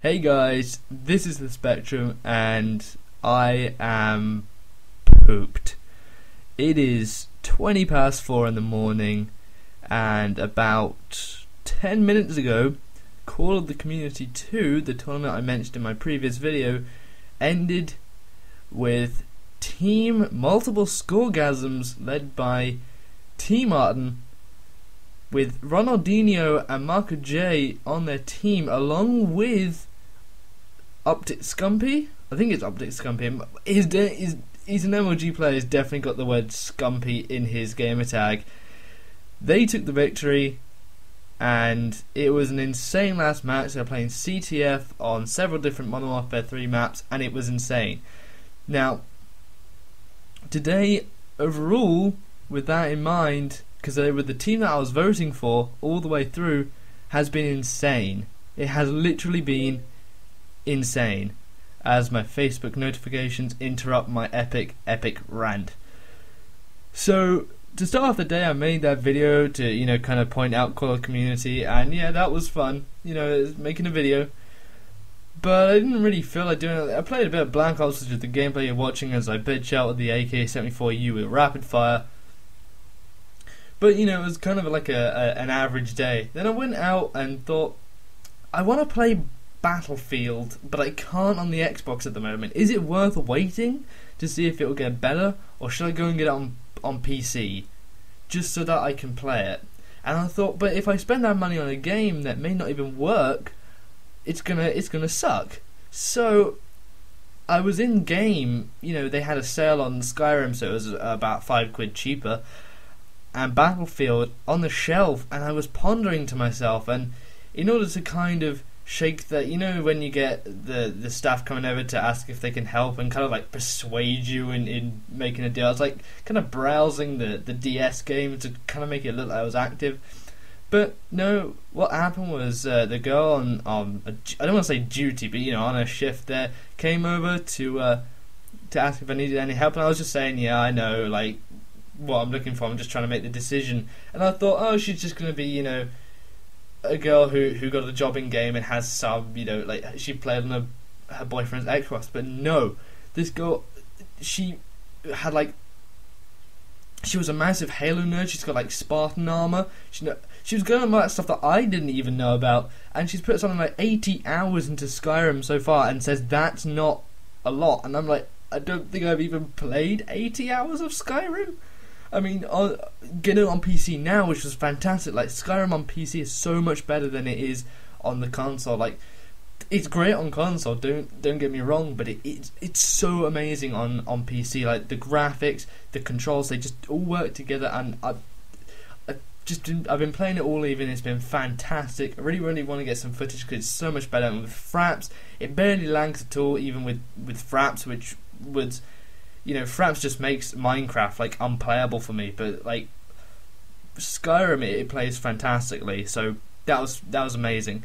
Hey guys, this is the Spectrum and I am pooped. It is 20 past 4 in the morning and about 10 minutes ago, Call of the Community 2, the tournament I mentioned in my previous video, ended with Team Multiple Scoregasms led by TmarTn, with Ronaldinho and Marco J on their team, along with Uptic Scumpy. I think it's Uptic Scumpy. He's an MLG player. He's definitely got the word Scumpy in his gamer tag. They took the victory, and it was an insane last match. They were playing CTF on several different Modern Warfare 3 maps, and it was insane. Now, today, overall, with that in mind, because they were the team that I was voting for all the way through, has been insane. It has literally been insane, as my Facebook notifications interrupt my epic rant. So to start off the day, I made that video to kind of point out Call of Community, and yeah, that was fun, making a video, but I didn't really feel like doing it. I played a bit of Black Ops, which is the gameplay you're watching as I bitch out with the AK-74U with rapid fire. But it was kind of like an average day. Then I went out and thought, I want to play Battlefield, but I can't on the Xbox at the moment. Is it worth waiting to see if it will get better, or should I go and get it on PC just so that I can play it? And I thought, but if I spend that money on a game that may not even work, it's gonna suck. So I was in game. They had a sale on Skyrim, so it was about £5 cheaper, and Battlefield on the shelf, and I was pondering to myself, and in order to kind of shake that, when you get the staff coming over to ask if they can help and kind of like persuade you in making a deal, I was like kind of browsing the DS game to kind of make it look like I was active. But no, what happened was the girl on I don't want to say duty, but on a shift there, came over to ask if I needed any help, and I was just saying, yeah, I know, like, what I'm looking for, I'm just trying to make the decision. And I thought, oh, she's just going to be, a girl who got a job in game and has some, like she played on her boyfriend's Xbox. But no, this girl, she was a massive Halo nerd. She's got like Spartan armor. She was going about stuff that I didn't even know about, and she's put something like 80 hours into Skyrim so far, and says that's not a lot. And I'm like, I don't think I've even played 80 hours of Skyrim. I mean, get it on PC now, which was fantastic. Like, Skyrim on PC is so much better than it is on the console. Like, it's great on console, don't get me wrong, but it's so amazing on PC. Like, the graphics, the controls, they just all work together, and I've been playing it all evening. It's been fantastic. I really want to get some footage because it's so much better. And with Fraps, it barely lags at all, even with Fraps, which would... Fraps just makes Minecraft like unplayable for me, but like Skyrim, it plays fantastically. So that was amazing.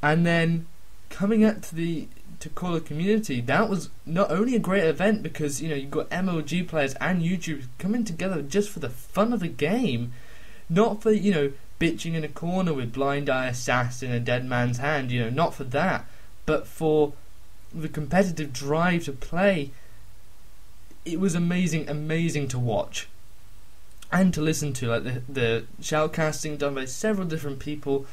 And then coming up to Call of Community, that was not only a great event because you've got MLG players and YouTube coming together just for the fun of the game, not for bitching in a corner with Blind Eye Assassin and Dead Man's Hand, not for that, but for the competitive drive to play. It was amazing to watch and to listen to. Like the shoutcasting done by several different people,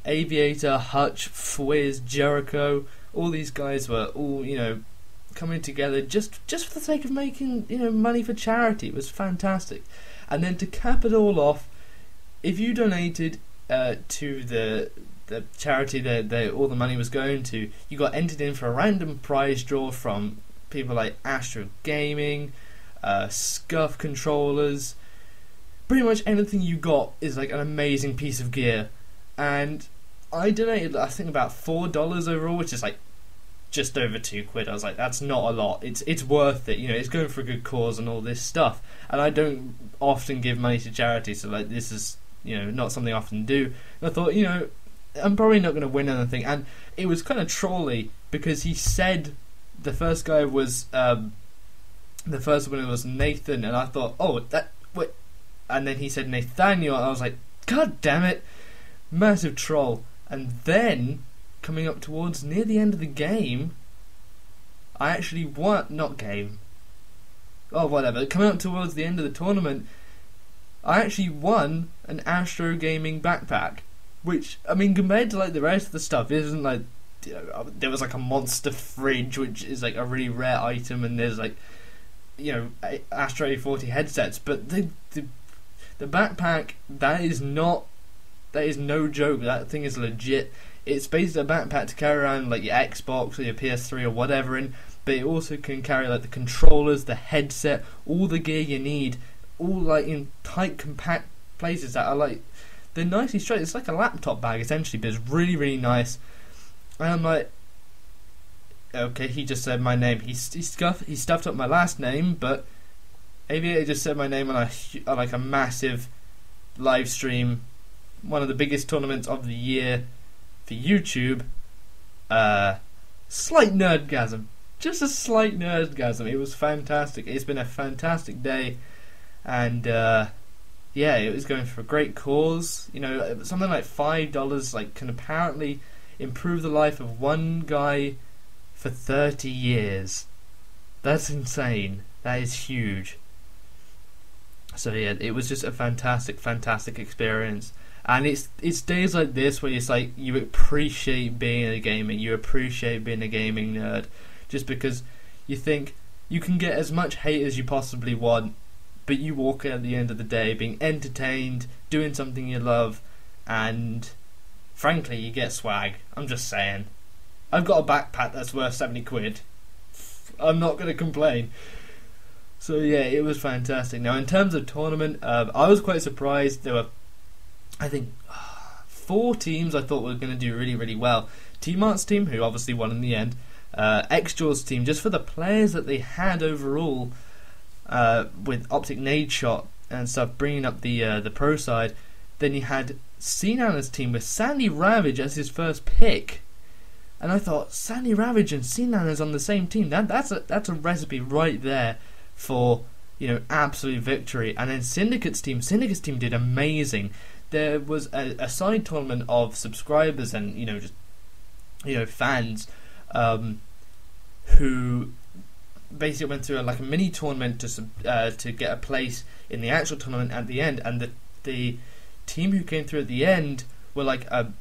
Aviator, Hutch, Fwiz, Jericho. All these guys were all coming together just for the sake of making money for charity. It was fantastic. And then to cap it all off, if you donated to the charity that all the money was going to, you got entered in for a random prize draw from people like Astro Gaming, Scuff controllers. Pretty much anything you got is like an amazing piece of gear. And I donated, I think, about $4 overall, which is like just over £2. I was like, that's not a lot. It's worth it. It's going for a good cause and all this stuff. And I don't often give money to charity, so like this is not something I often do. And I thought, I'm probably not going to win anything. And it was kind of trolly because he said the first guy was the first winner was Nathan, and I thought, oh, wait, and then he said Nathaniel, and I was like, god damn it, massive troll. And then coming up towards near the end of the game, I actually won, not game, oh whatever, coming up towards the end of the tournament, I actually won an Astro Gaming backpack, which, I mean, compared to like the rest of the stuff, it isn't like, you know, there was like a monster fridge, which is like a really rare item, and there's like, you know, Astro A40 headsets, but the backpack, that is no joke. That thing is legit. It's basically a backpack to carry around like your Xbox or your PS3 or whatever in, but it also can carry like the controllers, the headset, all the gear you need, all like in tight, compact places that are like, they're nicely straight. It's like a laptop bag essentially, but it's really, really nice. And I'm like, okay, he just said my name. He stuffed up my last name, but Aviator just said my name on like a massive live stream, one of the biggest tournaments of the year for YouTube. Slight nerdgasm, just a slight nerdgasm. It was fantastic. It's been a fantastic day, and yeah, it was going for a great cause. You know, something like $5 like can apparently improve the life of one guy for 30 years. That's insane. That is huge. So yeah, it was just a fantastic, fantastic experience. And it's days like this where it's like you appreciate being a gamer, you appreciate being a gaming nerd, just because you think you can get as much hate as you possibly want, but you walk out at the end of the day being entertained, doing something you love, and frankly, you get swag. I'm just saying. I've got a backpack that's worth 70 quid. I'm not going to complain. So yeah, it was fantastic. Now, in terms of tournament, I was quite surprised. There were, I think, 4 teams I thought were going to do really, really well. TmarT's team, who obviously won in the end. XJaw's team, just for the players that they had overall, with Optic Nade Shot and stuff, bringing up the pro side. Then you had C-Nana's team with Sandy Ravage as his first pick. And I thought, Sandy Ravage and C-Nana's on the same team. That's a recipe right there for, you know, absolute victory. And then Syndicate's team did amazing. There was a side tournament of subscribers and, you know, just, you know, fans who basically went through like a mini tournament to get a place in the actual tournament at the end. And the team who came through at the end were like an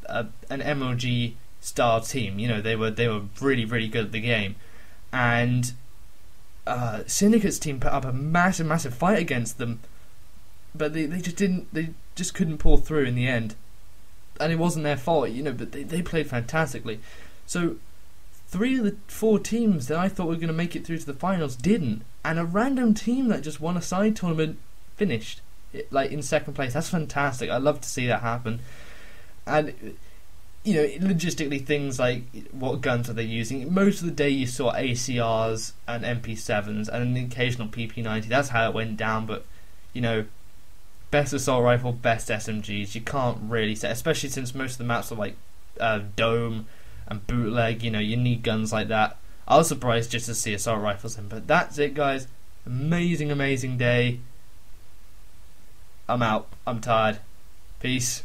MLG style team. You know, they were really, really good at the game. And Syndicate's team put up a massive fight against them, but they just couldn't pull through in the end, and it wasn't their fault, you know, but they played fantastically. So 3 of the 4 teams that I thought were going to make it through to the finals didn't, and a random team that just won a side tournament finished like in second place. That's fantastic. I love to see that happen. And you know, logistically, things like what guns are they using? Most of the day you saw ACRs and MP7s and an occasional PP90. That's how it went down. But you know, best assault rifle, best SMGs. You can't really say, especially since most of the maps are like dome and bootleg. You know, you need guns like that. I was surprised just to see assault rifles in. But that's it, guys. Amazing day. I'm out. I'm tired. Peace.